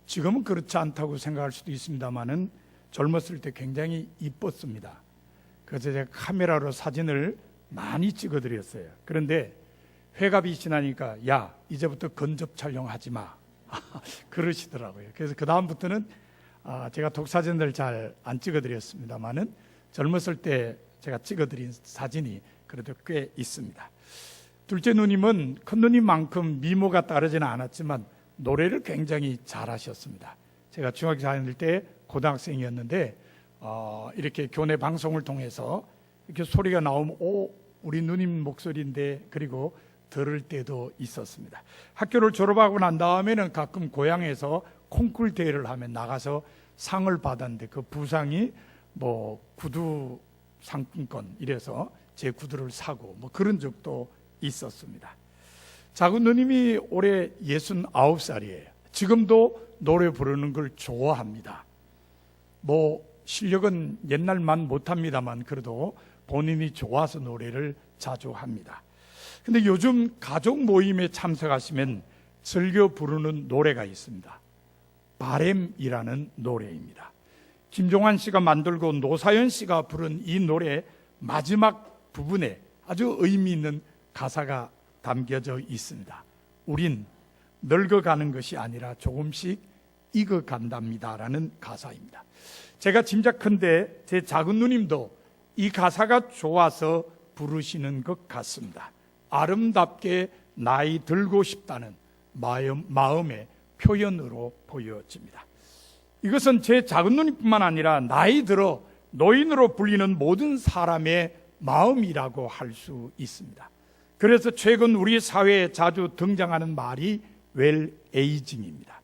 지금은 그렇지 않다고 생각할 수도 있습니다만은 젊었을 때 굉장히 이뻤습니다. 그래서 제가 카메라로 사진을 많이 찍어드렸어요. 그런데 회갑이 지나니까 야, 이제부터 건접 촬영하지 마 그러시더라고요. 그래서 그 다음부터는 제가 독사진들 잘 안 찍어드렸습니다만은 젊었을 때 제가 찍어드린 사진이 그래도 꽤 있습니다. 둘째 누님은 큰 누님만큼 미모가 따르지는 않았지만 노래를 굉장히 잘하셨습니다. 제가 중학교 4학년 때 고등학생이었는데 이렇게 교내 방송을 통해서 이렇게 소리가 나오면 우리 누님 목소리인데, 그리고 들을 때도 있었습니다. 학교를 졸업하고 난 다음에는 가끔 고향에서 콩쿨 대회를 하면 나가서 상을 받았는데 그 부상이 뭐 구두 상품권 이래서 제 구두를 사고 뭐 그런 적도 있었습니다. 작은 누님이 올해 69살이에요. 지금도 노래 부르는 걸 좋아합니다. 뭐 실력은 옛날만 못합니다만 그래도 본인이 좋아서 노래를 자주 합니다. 근데 요즘 가족 모임에 참석하시면 즐겨 부르는 노래가 있습니다. 바램이라는 노래입니다. 김종환 씨가 만들고 노사연 씨가 부른 이 노래 마지막 부분에 아주 의미 있는 가사가 담겨져 있습니다. 우린 늙어가는 것이 아니라 조금씩 익어간답니다 라는 가사입니다. 제가 짐작컨대 제 작은 누님도 이 가사가 좋아서 부르시는 것 같습니다. 아름답게 나이 들고 싶다는 마음의 표현으로 보여집니다. 이것은 제 작은 누님뿐만 아니라 나이 들어 노인으로 불리는 모든 사람의 마음이라고 할 수 있습니다. 그래서 최근 우리 사회에 자주 등장하는 말이 웰에이징입니다.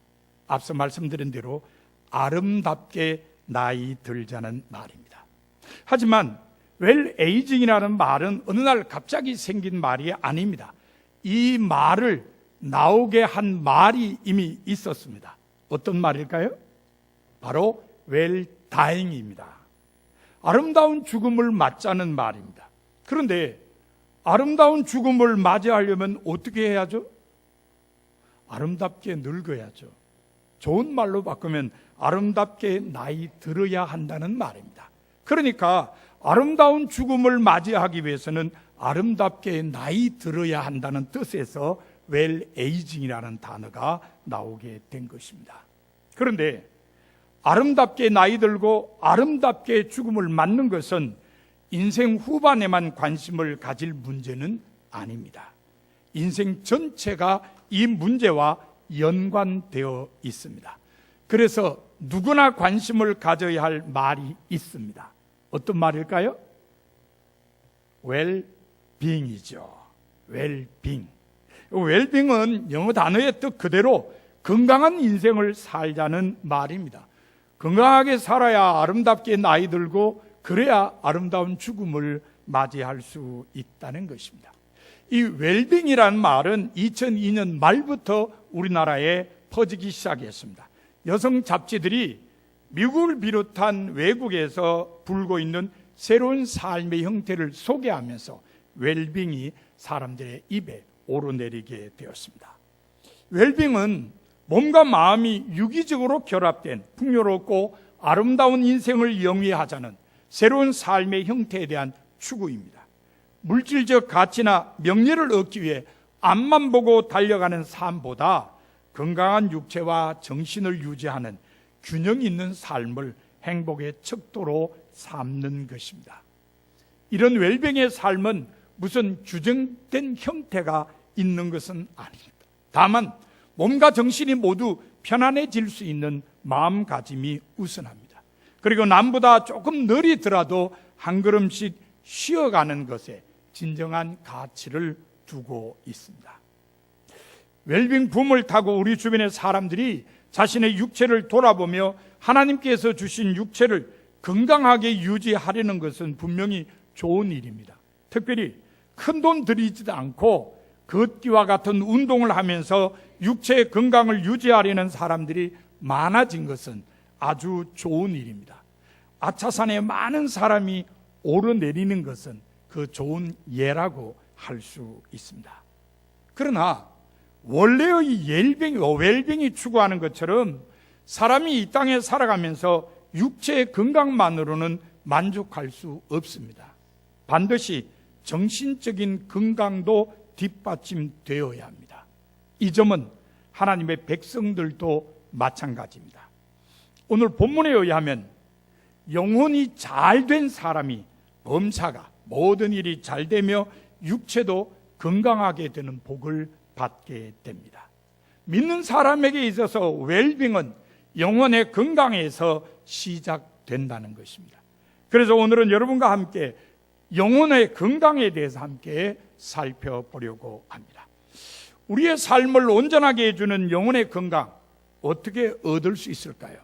앞서 말씀드린 대로 아름답게 나이 들자는 말입니다. 하지만 웰에이징이라는 말은 어느 날 갑자기 생긴 말이 아닙니다. 이 말을 나오게 한 말이 이미 있었습니다. 어떤 말일까요? 바로 웰다잉입니다. 아름다운 죽음을 맞자는 말입니다. 그런데 아름다운 죽음을 맞이하려면 어떻게 해야죠? 아름답게 늙어야죠. 좋은 말로 바꾸면 아름답게 나이 들어야 한다는 말입니다. 그러니까 아름다운 죽음을 맞이하기 위해서는 아름답게 나이 들어야 한다는 뜻에서 웰에이징이라는 단어가 나오게 된 것입니다. 그런데 아름답게 나이 들고 아름답게 죽음을 맞는 것은 인생 후반에만 관심을 가질 문제는 아닙니다. 인생 전체가 이 문제와 연관되어 있습니다. 그래서 누구나 관심을 가져야 할 말이 있습니다. 어떤 말일까요? 웰빙이죠. 웰빙. 웰빙은 영어 단어의 뜻 그대로 건강한 인생을 살자는 말입니다. 건강하게 살아야 아름답게 나이 들고 그래야 아름다운 죽음을 맞이할 수 있다는 것입니다. 이 웰빙이라는 말은 2002년 말부터 우리나라에 퍼지기 시작했습니다. 여성 잡지들이 미국을 비롯한 외국에서 불고 있는 새로운 삶의 형태를 소개하면서 웰빙이 사람들의 입에 오르내리게 되었습니다. 웰빙은 몸과 마음이 유기적으로 결합된 풍요롭고 아름다운 인생을 영위하자는 새로운 삶의 형태에 대한 추구입니다. 물질적 가치나 명예를 얻기 위해 앞만 보고 달려가는 삶보다 건강한 육체와 정신을 유지하는 균형 있는 삶을 행복의 척도로 삼는 것입니다. 이런 웰빙의 삶은 무슨 규정된 형태가 있는 것은 아닙니다. 다만 몸과 정신이 모두 편안해질 수 있는 마음가짐이 우선합니다. 그리고 남보다 조금 느리더라도 한 걸음씩 쉬어가는 것에 진정한 가치를 두고 있습니다. 웰빙 붐을 타고 우리 주변의 사람들이 자신의 육체를 돌아보며 하나님께서 주신 육체를 건강하게 유지하려는 것은 분명히 좋은 일입니다. 특별히 큰 돈 들이지도 않고 걷기와 같은 운동을 하면서 육체의 건강을 유지하려는 사람들이 많아진 것은 아주 좋은 일입니다. 아차산에 많은 사람이 오르내리는 것은 그 좋은 예라고 할 수 있습니다. 그러나 원래의 웰빙이 추구하는 것처럼 사람이 이 땅에 살아가면서 육체의 건강만으로는 만족할 수 없습니다. 반드시 정신적인 건강도 뒷받침되어야 합니다. 이 점은 하나님의 백성들도 마찬가지입니다. 오늘 본문에 의하면 영혼이 잘된 사람이 범사가 모든 일이 잘되며 육체도 건강하게 되는 복을 받게 됩니다. 믿는 사람에게 있어서 웰빙은 영혼의 건강에서 시작된다는 것입니다. 그래서 오늘은 여러분과 함께 영혼의 건강에 대해서 함께 살펴보려고 합니다. 우리의 삶을 온전하게 해주는 영혼의 건강, 어떻게 얻을 수 있을까요?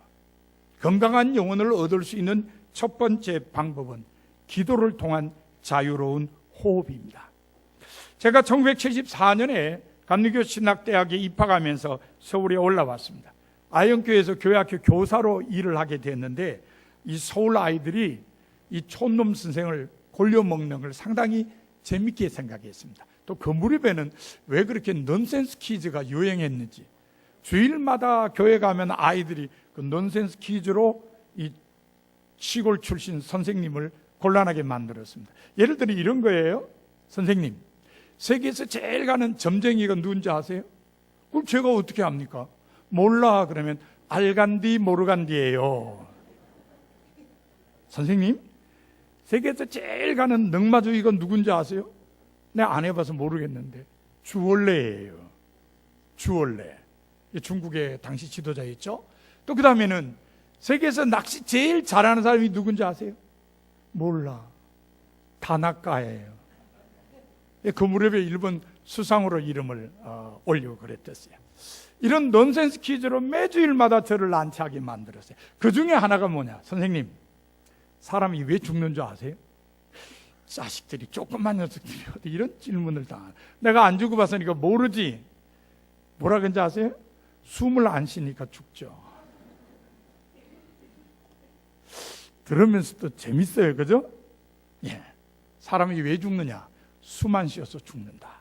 건강한 영혼을 얻을 수 있는 첫 번째 방법은 기도를 통한 자유로운 호흡입니다. 제가 1974년에 감리교 신학대학에 입학하면서 서울에 올라왔습니다. 아영교회에서 교회학교 교사로 일을 하게 됐는데, 이 서울 아이들이 이 촌놈 선생을 골려먹는 걸 상당히 재밌게 생각했습니다. 또 그 무렵에는 왜 그렇게 넌센스 퀴즈가 유행했는지, 주일마다 교회 가면 아이들이 그 넌센스 퀴즈로 이 시골 출신 선생님을 곤란하게 만들었습니다. 예를 들어 이런 거예요. 선생님, 세계에서 제일 가는 점쟁이가 누군지 아세요? 그럼 제가 어떻게 합니까? 몰라. 그러면 알간디 모르간디예요. 선생님, 세계에서 제일 가는 능마주의가 누군지 아세요? 내가 안 해봐서 모르겠는데 주월레예요. 주월레. 중국의 당시 지도자였죠. 또 그 다음에는 세계에서 낚시 제일 잘하는 사람이 누군지 아세요? 몰라. 다나카예요. 그 무렵에 일본 수상으로 이름을 올리고 그랬댔어요. 이런 넌센스 퀴즈로 매주일마다 저를 난처하게 만들었어요. 그 중에 하나가 뭐냐? 선생님, 사람이 왜 죽는 줄 아세요? 자식들이, 조그만 녀석들이 이런 질문을 당하는. 내가 안 죽어봤으니까 모르지. 뭐라 그런지 아세요? 숨을 안 쉬니까 죽죠. 들으면서도 재밌어요. 그죠? 예. 사람이 왜 죽느냐? 숨 안 쉬어서 죽는다.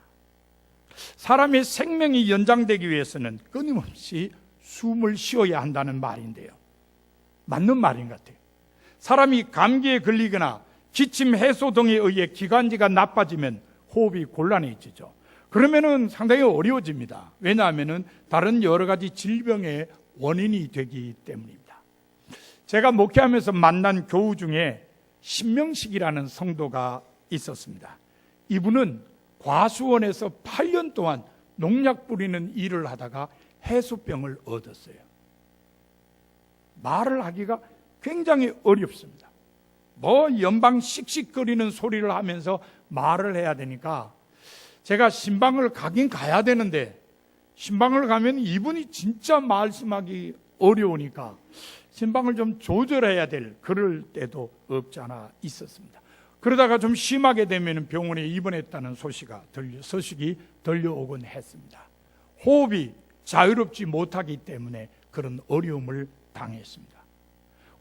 사람의 생명이 연장되기 위해서는 끊임없이 숨을 쉬어야 한다는 말인데요. 맞는 말인 것 같아요. 사람이 감기에 걸리거나 기침 해소 등에 의해 기관지가 나빠지면 호흡이 곤란해지죠. 그러면은 상당히 어려워집니다. 왜냐하면은 다른 여러 가지 질병의 원인이 되기 때문입니다. 제가 목회하면서 만난 교우 중에 신명식이라는 성도가 있었습니다. 이분은 과수원에서 8년 동안 농약 뿌리는 일을 하다가 해수병을 얻었어요. 말을 하기가 굉장히 어렵습니다. 연방 씩씩거리는 소리를 하면서 말을 해야 되니까 제가 신방을 가긴 가야 되는데, 신방을 가면 이분이 진짜 말씀하기 어려우니까 신방을 좀 조절해야 될 그럴 때도 없지 않아 있었습니다. 그러다가 좀 심하게 되면 병원에 입원했다는 소식이 들려오곤 했습니다. 호흡이 자유롭지 못하기 때문에 그런 어려움을 당했습니다.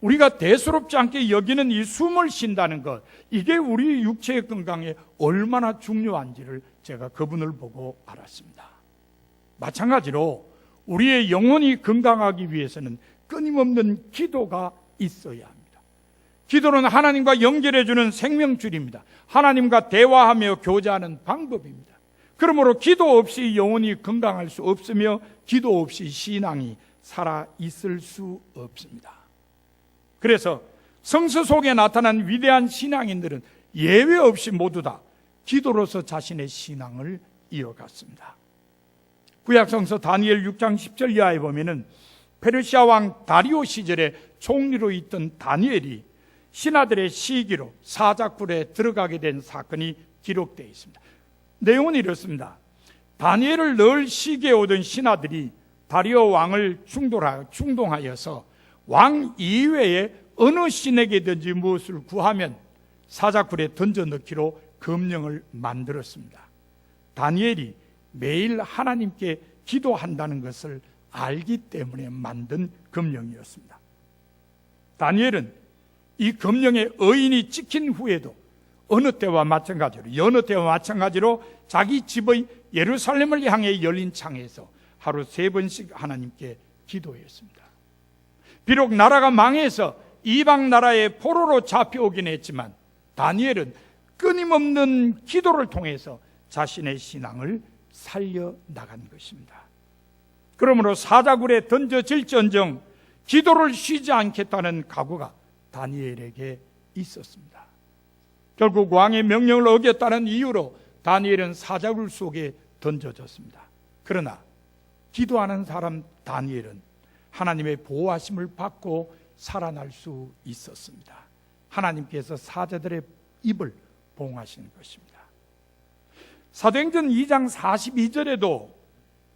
우리가 대수롭지 않게 여기는 이 숨을 쉰다는 것, 이게 우리 육체의 건강에 얼마나 중요한지를 제가 그분을 보고 알았습니다. 마찬가지로 우리의 영혼이 건강하기 위해서는 끊임없는 기도가 있어야 합니다. 기도는 하나님과 연결해주는 생명줄입니다. 하나님과 대화하며 교제하는 방법입니다. 그러므로 기도 없이 영혼이 건강할 수 없으며 기도 없이 신앙이 살아있을 수 없습니다. 그래서 성서 속에 나타난 위대한 신앙인들은 예외 없이 모두 다 기도로서 자신의 신앙을 이어갔습니다. 구약성서 다니엘 6장 10절 이하에 보면은 페르시아 왕 다리오 시절에 총리로 있던 다니엘이 신하들의 시기로 사자굴에 들어가게 된 사건이 기록되어 있습니다. 내용은 이렇습니다. 다니엘을 늘 시기에 오던 신하들이 다리오 왕을 충동하여서 왕 이외에 어느 신에게든지 무엇을 구하면 사자굴에 던져 넣기로 금령을 만들었습니다. 다니엘이 매일 하나님께 기도한다는 것을 알기 때문에 만든 금령이었습니다. 다니엘은 이 금령의 의인이 찍힌 후에도 어느 때와 마찬가지로 자기 집의 예루살렘을 향해 열린 창에서 하루 3번씩 하나님께 기도했습니다. 비록 나라가 망해서 이방 나라의 포로로 잡혀오긴 했지만 다니엘은 끊임없는 기도를 통해서 자신의 신앙을 살려나간 것입니다. 그러므로 사자굴에 던져질지언정 기도를 쉬지 않겠다는 각오가 다니엘에게 있었습니다. 결국 왕의 명령을 어겼다는 이유로 다니엘은 사자굴 속에 던져졌습니다. 그러나 기도하는 사람 다니엘은 하나님의 보호하심을 받고 살아날 수 있었습니다. 하나님께서 사자들의 입을 봉하신 것입니다. 사도행전 2장 42절에도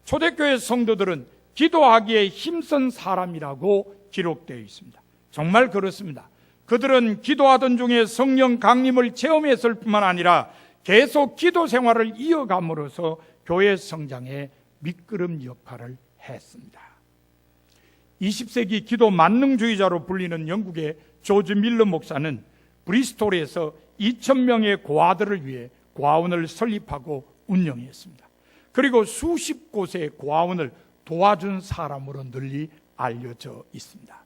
초대교회 성도들은 기도하기에 힘쓴 사람이라고 기록되어 있습니다. 정말 그렇습니다. 그들은 기도하던 중에 성령 강림을 체험했을 뿐만 아니라 계속 기도 생활을 이어감으로써 교회 성장에 미끄럼 역할을 했습니다. 20세기 기도 만능주의자로 불리는 영국의 조지 밀러 목사는 브리스톨에서 2,000명의 고아들을 위해 고아원을 설립하고 운영했습니다. 그리고 수십 곳의 고아원을 도와준 사람으로 널리 알려져 있습니다.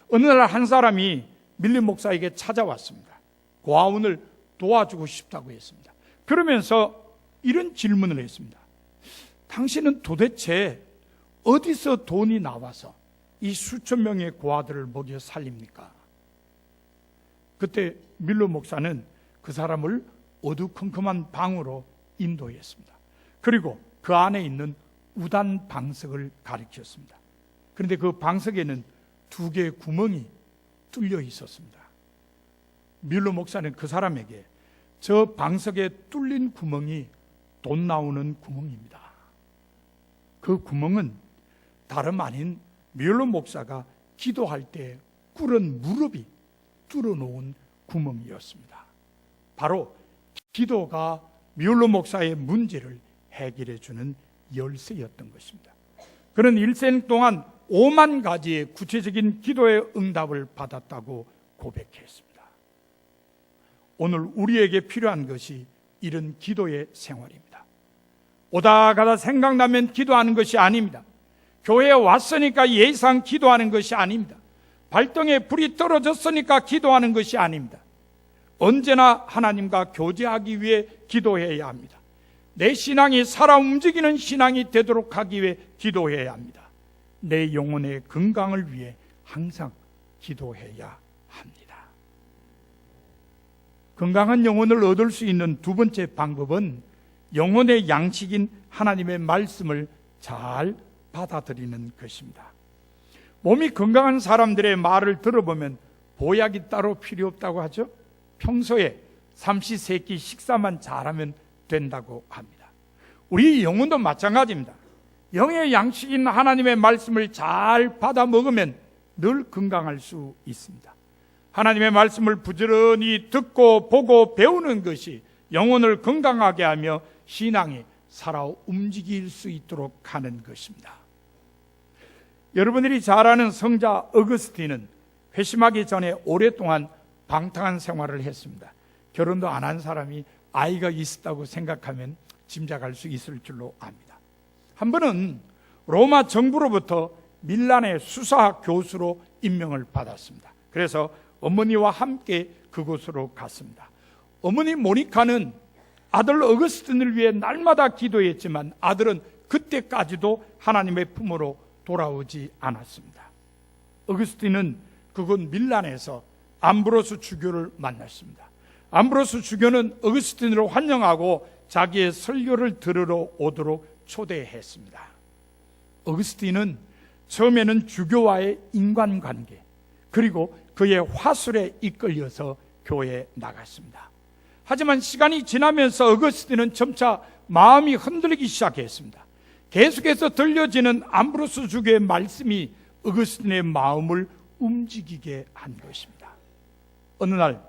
어느 날 한 사람이 밀러 목사에게 찾아왔습니다. 고아원을 도와주고 싶다고 했습니다. 그러면서 이런 질문을 했습니다. 당신은 도대체 어디서 돈이 나와서 이 수천 명의 고아들을 먹여 살립니까? 그때 밀러 목사는 그 사람을 어두컴컴한 방으로 인도했습니다. 그리고 그 안에 있는 우단 방석을 가리켰습니다. 그런데 그 방석에는 2개의 구멍이 뚫려 있었습니다. 밀러 목사는 그 사람에게 저 방석에 뚫린 구멍이 돈 나오는 구멍입니다. 그 구멍은 다름 아닌 밀러 목사가 기도할 때 꿇은 무릎이 뚫어놓은 구멍이었습니다. 바로 기도가 밀러 목사의 문제를 해결해 주는 열쇠였던 것입니다. 그는 일생 동안 5만 가지의 구체적인 기도의 응답을 받았다고 고백했습니다. 오늘 우리에게 필요한 것이 이런 기도의 생활입니다. 오다 가다 생각나면 기도하는 것이 아닙니다. 교회에 왔으니까 예상 기도하는 것이 아닙니다. 발등에 불이 떨어졌으니까 기도하는 것이 아닙니다. 언제나 하나님과 교제하기 위해 기도해야 합니다. 내 신앙이 살아 움직이는 신앙이 되도록 하기 위해 기도해야 합니다. 내 영혼의 건강을 위해 항상 기도해야 합니다. 건강한 영혼을 얻을 수 있는 두 번째 방법은 영혼의 양식인 하나님의 말씀을 잘 받아들이는 것입니다. 몸이 건강한 사람들의 말을 들어보면 보약이 따로 필요 없다고 하죠. 평소에 삼시세끼 식사만 잘하면 된다고 합니다. 우리 영혼도 마찬가지입니다. 영의 양식인 하나님의 말씀을 잘 받아 먹으면 늘 건강할 수 있습니다. 하나님의 말씀을 부지런히 듣고 보고 배우는 것이 영혼을 건강하게 하며 신앙이 살아 움직일 수 있도록 하는 것입니다. 여러분들이 잘 아는 성자 어거스틴은 회심하기 전에 오랫동안 방탕한 생활을 했습니다. 결혼도 안 한 사람이 아이가 있었다고 생각하면 짐작할 수 있을 줄로 압니다. 한 번은 로마 정부로부터 밀란의 수사 교수로 임명을 받았습니다. 그래서 어머니와 함께 그곳으로 갔습니다. 어머니 모니카는 아들 어거스틴을 위해 날마다 기도했지만 아들은 그때까지도 하나님의 품으로 돌아오지 않았습니다. 어거스틴은 그곳 밀란에서 암브로스 주교를 만났습니다. 암브로스 주교는 어거스틴을 환영하고 자기의 설교를 들으러 오도록 초대했습니다. 어거스틴은 처음에는 주교와의 인간관계 그리고 그의 화술에 이끌려서 교회에 나갔습니다. 하지만 시간이 지나면서 어거스틴은 점차 마음이 흔들리기 시작했습니다. 계속해서 들려지는 암브로스 주교의 말씀이 어거스틴의 마음을 움직이게 한 것입니다. 어느 날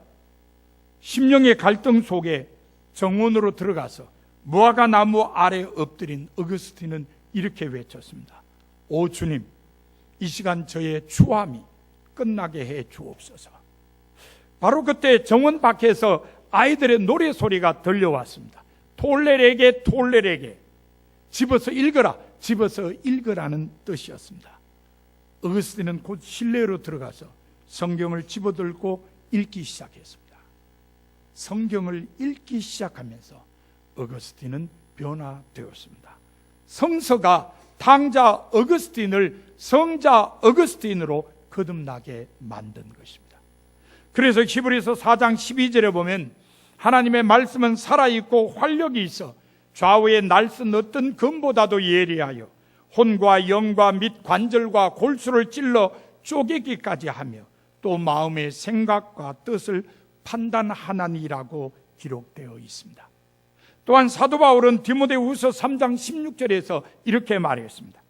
심령의 갈등 속에 정원으로 들어가서 무화과 나무 아래 엎드린 어거스틴은 이렇게 외쳤습니다. 오 주님, 이 시간 저의 추함이 끝나게 해 주옵소서. 바로 그때 정원 밖에서 아이들의 노래소리가 들려왔습니다. 톨레레게 톨레레게, 집어서 읽어라, 집어서 읽으라는 뜻이었습니다. 어거스틴은 곧 실내로 들어가서 성경을 집어들고 읽기 시작했습니다. 성경을 읽기 시작하면서 어거스틴은 변화되었습니다. 성서가 당자 어거스틴을 성자 어거스틴으로 거듭나게 만든 것입니다. 그래서 히브리서 4장 12절에 보면 하나님의 말씀은 살아있고 활력이 있어 좌우에 날선 어떤 검보다도 예리하여 혼과 영과 및 관절과 골수를 찔러 쪼개기까지 하며 또 마음의 생각과 뜻을 판단하나니라고 기록되어 있습니다. 또한 사도 바울은 디모데후서 3장 16절에서 이렇게 말했습니다.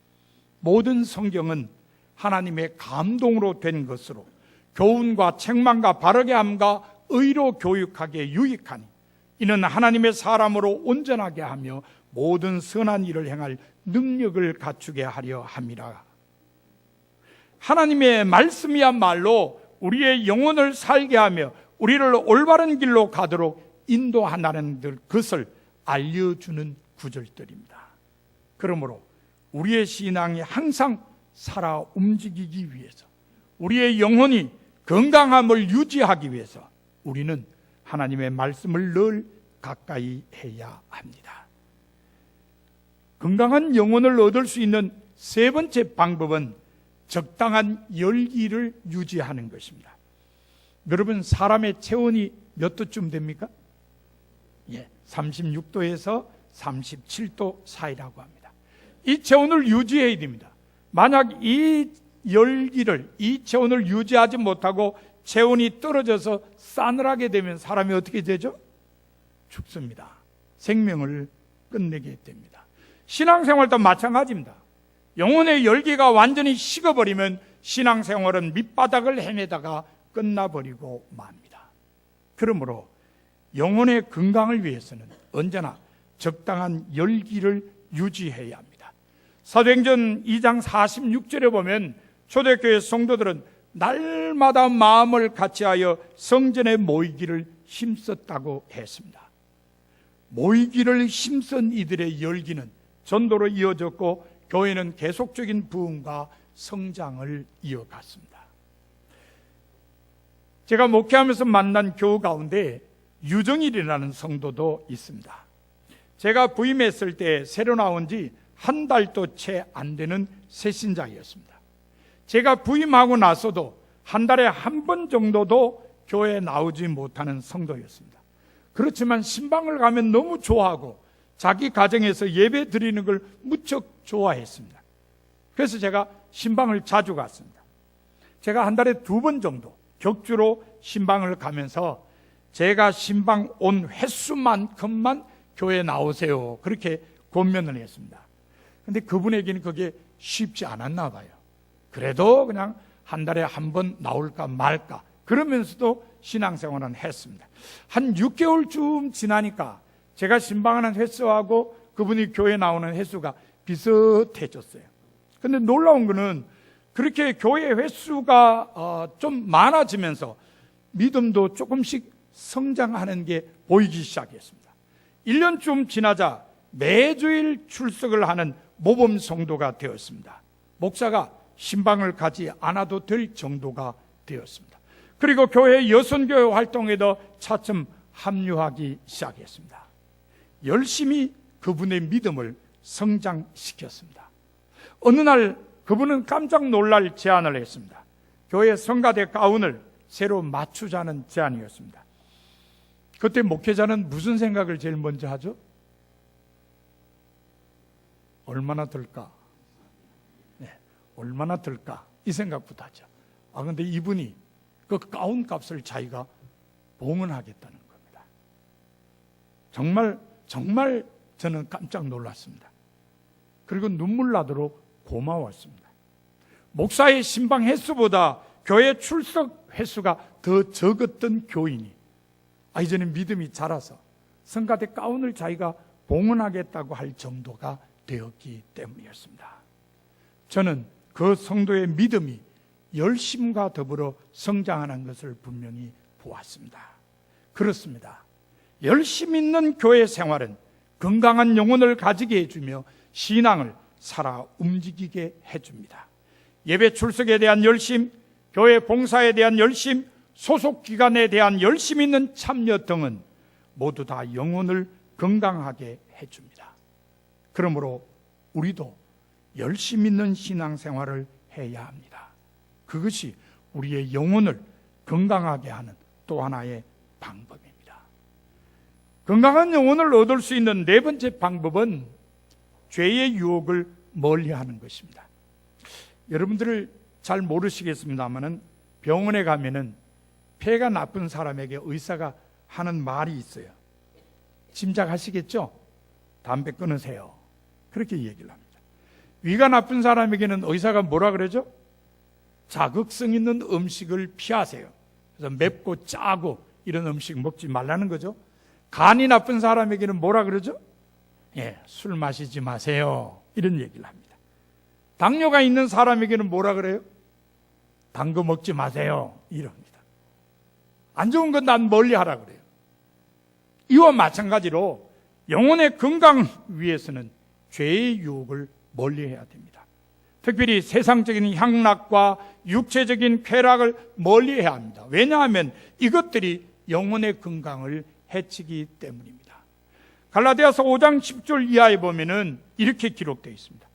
모든 성경은 하나님의 감동으로 된 것으로 교훈과 책망과 바르게 함과 의로 교육하기에 유익하니 이는 하나님의 사람으로 온전하게 하며 모든 선한 일을 행할 능력을 갖추게 하려 함이라. 하나님의 말씀이야말로 우리의 영혼을 살게 하며 우리를 올바른 길로 가도록 인도한다는 것을 알려주는 구절들입니다. 그러므로 우리의 신앙이 항상 살아 움직이기 위해서, 우리의 영혼이 건강함을 유지하기 위해서 우리는 하나님의 말씀을 늘 가까이 해야 합니다. 건강한 영혼을 얻을 수 있는 세 번째 방법은 적당한 열기를 유지하는 것입니다. 여러분, 사람의 체온이 몇 도쯤 됩니까? 36도에서 37도 사이라고 합니다. 이 체온을 유지해야 됩니다. 만약 이 열기를, 이 체온을 유지하지 못하고 체온이 떨어져서 싸늘하게 되면 사람이 어떻게 되죠? 죽습니다. 생명을 끝내게 됩니다. 신앙생활도 마찬가지입니다. 영혼의 열기가 완전히 식어버리면 신앙생활은 밑바닥을 헤매다가 끝나버리고 맙니다. 그러므로 영혼의 건강을 위해서는 언제나 적당한 열기를 유지해야 합니다. 사도행전 2장 46절에 보면 초대교회 성도들은 날마다 마음을 같이하여 성전에 모이기를 힘썼다고 했습니다. 모이기를 힘쓴 이들의 열기는 전도로 이어졌고 교회는 계속적인 부흥과 성장을 이어갔습니다. 제가 목회하면서 만난 교우 가운데 유정일이라는 성도도 있습니다. 제가 부임했을 때 새로 나온 지 한 달도 채 안 되는 새신자였습니다. 제가 부임하고 나서도 한 달에 한 번 정도도 교회에 나오지 못하는 성도였습니다. 그렇지만 신방을 가면 너무 좋아하고 자기 가정에서 예배 드리는 걸 무척 좋아했습니다. 그래서 제가 신방을 자주 갔습니다. 제가 한 달에 2번 정도 격주로 신방을 가면서 제가 신방 온 횟수만큼만 교회에 나오세요, 그렇게 권면을 했습니다. 근데 그분에게는 그게 쉽지 않았나 봐요. 그래도 그냥 한 달에 한 번 나올까 말까 그러면서도 신앙생활은 했습니다. 한 6개월쯤 지나니까 제가 신방하는 횟수하고 그분이 교회 나오는 횟수가 비슷해졌어요. 근데 놀라운 거는 그렇게 교회 횟수가 좀 많아지면서 믿음도 조금씩 성장하는 게 보이기 시작했습니다. 1년쯤 지나자 매주일 출석을 하는 모범 성도가 되었습니다. 목사가 신방을 가지 않아도 될 정도가 되었습니다. 그리고 교회 여선교회 활동에도 차츰 합류하기 시작했습니다. 열심히 그분의 믿음을 성장시켰습니다. 어느 날 그분은 깜짝 놀랄 제안을 했습니다. 교회 성가대 가운을 새로 맞추자는 제안이었습니다. 그때 목회자는 무슨 생각을 제일 먼저 하죠? 얼마나 들까? 얼마나 들까? 이 생각부터 하죠. 근데 이분이 그 가운 값을 자기가 봉헌하겠다는 겁니다. 정말 저는 깜짝 놀랐습니다. 그리고 눈물 나도록 고마웠습니다. 목사의 신방 횟수보다 교회 출석 횟수가 더 적었던 교인이 이제는 믿음이 자라서 성가대 가운을 자기가 봉헌하겠다고 할 정도가 되었기 때문이었습니다. 저는 그 성도의 믿음이 열심과 더불어 성장하는 것을 분명히 보았습니다. 그렇습니다. 열심 있는 교회 생활은 건강한 영혼을 가지게 해주며 신앙을 살아 움직이게 해줍니다. 예배 출석에 대한 열심, 교회 봉사에 대한 열심, 소속 기관에 대한 열심 있는 참여 등은 모두 다 영혼을 건강하게 해줍니다. 그러므로 우리도 열심 있는 신앙생활을 해야 합니다. 그것이 우리의 영혼을 건강하게 하는 또 하나의 방법입니다. 건강한 영혼을 얻을 수 있는 네 번째 방법은 죄의 유혹을 멀리하는 것입니다. 여러분들을 잘 모르시겠습니다만은 병원에 가면은 폐가 나쁜 사람에게 의사가 하는 말이 있어요. 짐작하시겠죠? 담배 끊으세요. 그렇게 얘기를 합니다. 위가 나쁜 사람에게는 의사가 뭐라 그러죠? 자극성 있는 음식을 피하세요. 그래서 맵고 짜고 이런 음식 먹지 말라는 거죠. 간이 나쁜 사람에게는 뭐라 그러죠? 술 마시지 마세요. 이런 얘기를 합니다. 당뇨가 있는 사람에게는 뭐라 그래요? 단 거 먹지 마세요. 이럽니다. 안 좋은 건 난 멀리 하라 그래요. 이와 마찬가지로 영혼의 건강 위해서는 죄의 유혹을 멀리해야 됩니다. 특별히 세상적인 향락과 육체적인 쾌락을 멀리해야 합니다. 왜냐하면 이것들이 영혼의 건강을 해치기 때문입니다. 갈라디아서 5장 10절 이하에 보면은 이렇게 기록되어 있습니다.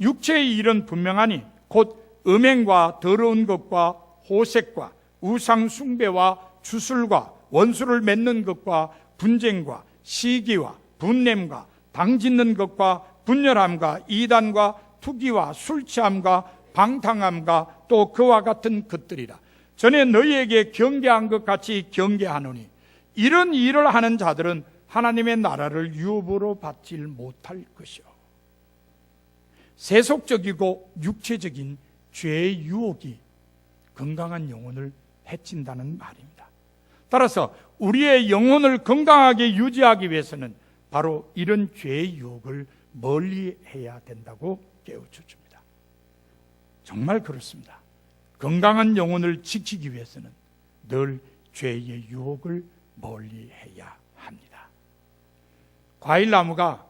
육체의 일은 분명하니 곧 음행과 더러운 것과 호색과 우상 숭배와 주술과 원수를 맺는 것과 분쟁과 시기와 분냄과 당짓는 것과 분열함과 이단과 투기와 술 취함과 방탕함과 또 그와 같은 것들이라. 전에 너희에게 경계한 것 같이 경계하노니 이런 일을 하는 자들은 하나님의 나라를 유업으로 받지 못할 것이요. 세속적이고 육체적인 죄의 유혹이 건강한 영혼을 해친다는 말입니다. 따라서 우리의 영혼을 건강하게 유지하기 위해서는 바로 이런 죄의 유혹을 멀리해야 된다고 깨우쳐 줍니다. 정말 그렇습니다. 건강한 영혼을 지키기 위해서는 늘 죄의 유혹을 멀리해야 합니다. 과일나무가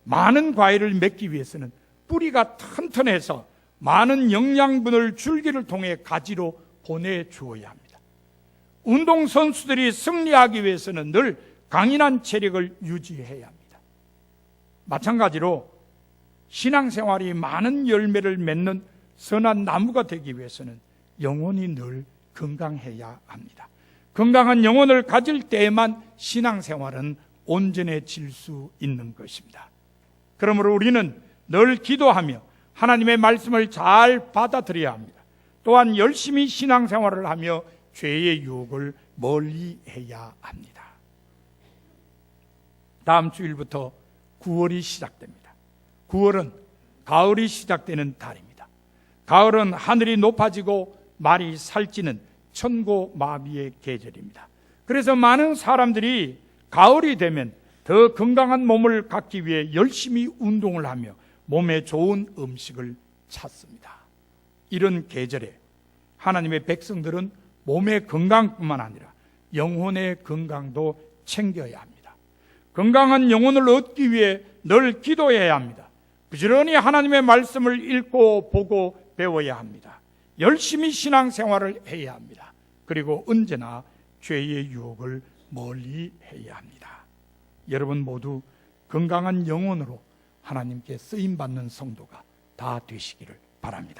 많은 과일을 맺기 위해서는 뿌리가 튼튼해서 많은 영양분을 줄기를 통해 가지로 보내주어야 합니다. 운동선수들이 승리하기 위해서는 늘 강인한 체력을 유지해야 합니다. 마찬가지로 신앙생활이 많은 열매를 맺는 선한 나무가 되기 위해서는 영혼이 늘 건강해야 합니다. 건강한 영혼을 가질 때에만 신앙생활은 온전해질 수 있는 것입니다. 그러므로 우리는 늘 기도하며 하나님의 말씀을 잘 받아들여야 합니다. 또한 열심히 신앙생활을 하며 죄의 유혹을 멀리해야 합니다. 다음 주일부터 9월이 시작됩니다. 9월은 가을이 시작되는 달입니다. 가을은 하늘이 높아지고 말이 살찌는 천고마비의 계절입니다. 그래서 많은 사람들이 가을이 되면 더 건강한 몸을 갖기 위해 열심히 운동을 하며 몸에 좋은 음식을 찾습니다. 이런 계절에 하나님의 백성들은 몸의 건강뿐만 아니라 영혼의 건강도 챙겨야 합니다. 건강한 영혼을 얻기 위해 늘 기도해야 합니다. 부지런히 하나님의 말씀을 읽고 보고 배워야 합니다. 열심히 신앙생활을 해야 합니다. 그리고 언제나 죄의 유혹을 멀리해야 합니다. 여러분 모두 건강한 영혼으로 하나님께 쓰임받는 성도가 다 되시기를 바랍니다.